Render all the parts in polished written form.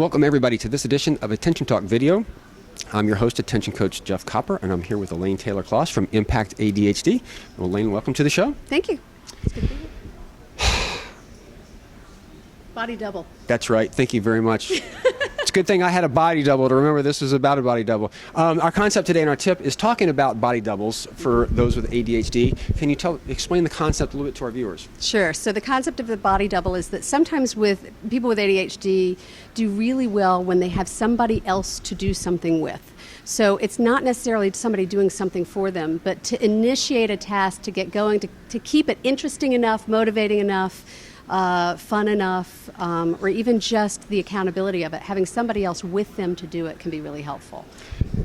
Welcome everybody to this edition of Attention Talk Video. I'm your host, Attention Coach Jeff Copper, and I'm here with Elaine Taylor-Klaus from Impact ADHD. Elaine, welcome to the show. Thank you. It's good to be here. Body double. That's right. Thank you very much. It's a good thing I had a body double to remember this is about a body double. Our concept today and our tip is talking about body doubles for those with ADHD. Can you explain the concept a little bit to our viewers? Sure. So the concept of the body double is that sometimes with people with ADHD do really well when they have somebody else to do something with. So it's not necessarily somebody doing something for them, but to initiate a task, to get going, to keep it interesting enough, motivating enough, fun enough, or even just the accountability of it. Having somebody else with them to do it can be really helpful.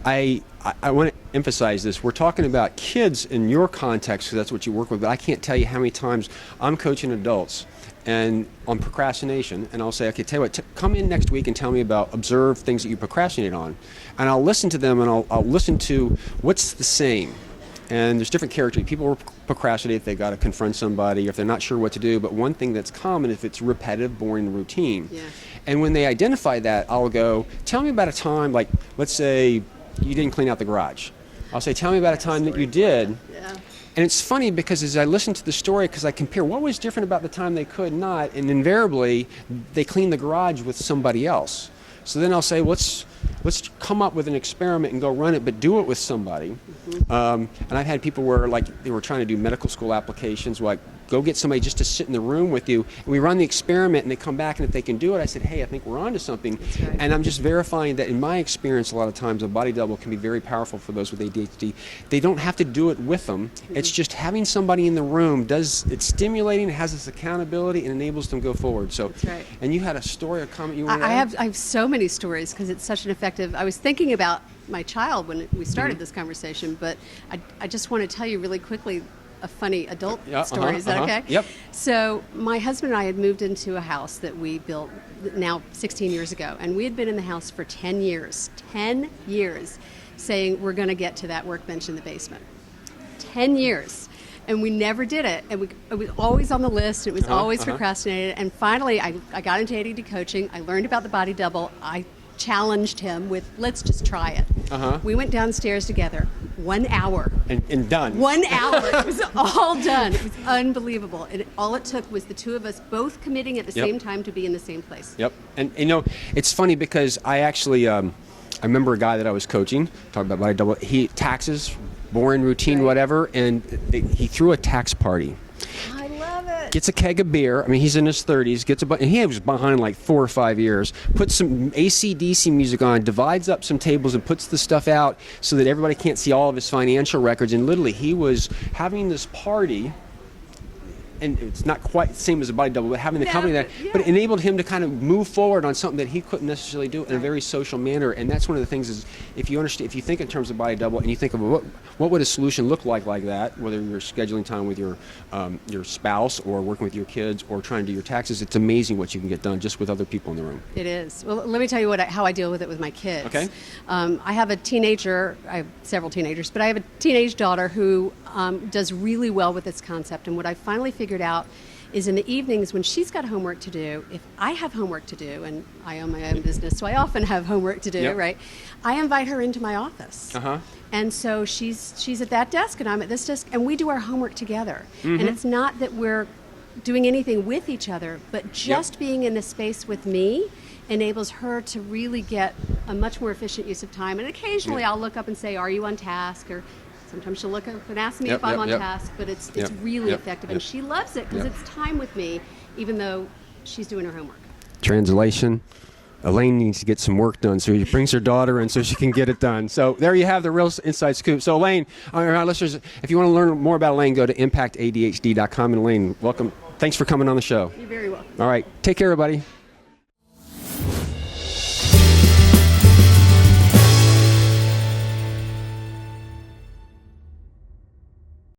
I want to emphasize this. We're talking about kids in your context, because that's what you work with, but I can't tell you how many times I'm coaching adults and on procrastination, and I'll say, okay, tell you what, come in next week and tell me about observe things that you procrastinate on. And I'll listen to them, and I'll listen to what's the same. And there's different characteristics. People will procrastinate if they got to confront somebody, or if they're not sure what to do. But one thing that's common is if it's repetitive, boring, routine. Yeah. And when they identify that, I'll go, tell me about a time, like, let's say you didn't clean out the garage. I'll say, tell me about a time that you did. Yeah. And it's funny because as I listen to the story, because I compare what was different about the time they could not, and invariably they cleaned the garage with somebody else. So then I'll say, let's come up with an experiment and go run it, but do it with somebody. Mm-hmm. And I've had people where, like, they were trying to do medical school applications, like, go get somebody just to sit in the room with you, and we run the experiment, and they come back, and if they can do it, I said, hey, I think we're onto something. That's right. And I'm just verifying that in my experience, a lot of times a body double can be very powerful for those with ADHD. They don't have to do it with them. Mm-hmm. It's just having somebody in the room it's stimulating, it has this accountability, and enables them to go forward. So, that's right. And you had a story or comment you wanted to add? I have so many stories because it's such an effective. I was thinking about my child when we started this conversation, but I just want to tell you really quickly a funny adult story. Is that okay? Yep. So my husband and I had moved into a house that we built now 16 years ago, and we had been in the house for 10 years, saying we're going to get to that workbench in the basement. 10 years. And we never did it. And it was always on the list. It was always procrastinated. And finally, I got into ADHD coaching. I learned about the body double. I challenged him with, let's just try it. We went downstairs together. 1 hour. And done. 1 hour. It was all done. It was unbelievable. And all it took was the two of us both committing at the same time to be in the same place. Yep. And you know, it's funny because I actually, I remember a guy that I was coaching, talking about body double, taxes, boring, routine, whatever, and he threw a tax party. I love it. Gets a keg of beer. I mean, he's in his 30s. And he was behind like 4 or 5 years. Puts some AC/DC music on, divides up some tables, and puts the stuff out so that everybody can't see all of his financial records. And literally, he was having this party. And it's not quite the same as a body double, but having the company that, but it enabled him to kind of move forward on something that he couldn't necessarily do in a very social manner. And that's one of the things is, if you think in terms of body double, and you think of what would a solution look like that, whether you're scheduling time with your spouse or working with your kids or trying to do your taxes, it's amazing what you can get done just with other people in the room. It is. Well, let me tell you how I deal with it with my kids. Okay. I have a teenager. I have several teenagers, but I have a teenage daughter who does really well with this concept. And what I finally figured out is in the evenings when she's got homework to do, if I have homework to do, and I own my own business, so I often have homework to do, right? I invite her into my office. And so she's at that desk and I'm at this desk, and we do our homework together. And it's not that we're doing anything with each other, but just being in the space with me enables her to really get a much more efficient use of time. And occasionally I'll look up and say, are you on task? Or sometimes she'll look up and ask me if I'm on task, but it's really effective. And she loves it because it's time with me, even though she's doing her homework. Translation: Elaine needs to get some work done, so she brings her daughter in so she can get it done. So there you have the real inside scoop. So Elaine, our listeners, if you want to learn more about Elaine, go to impactadhd.com. And Elaine, welcome. Thanks for coming on the show. You're very welcome. All right. Take care, everybody.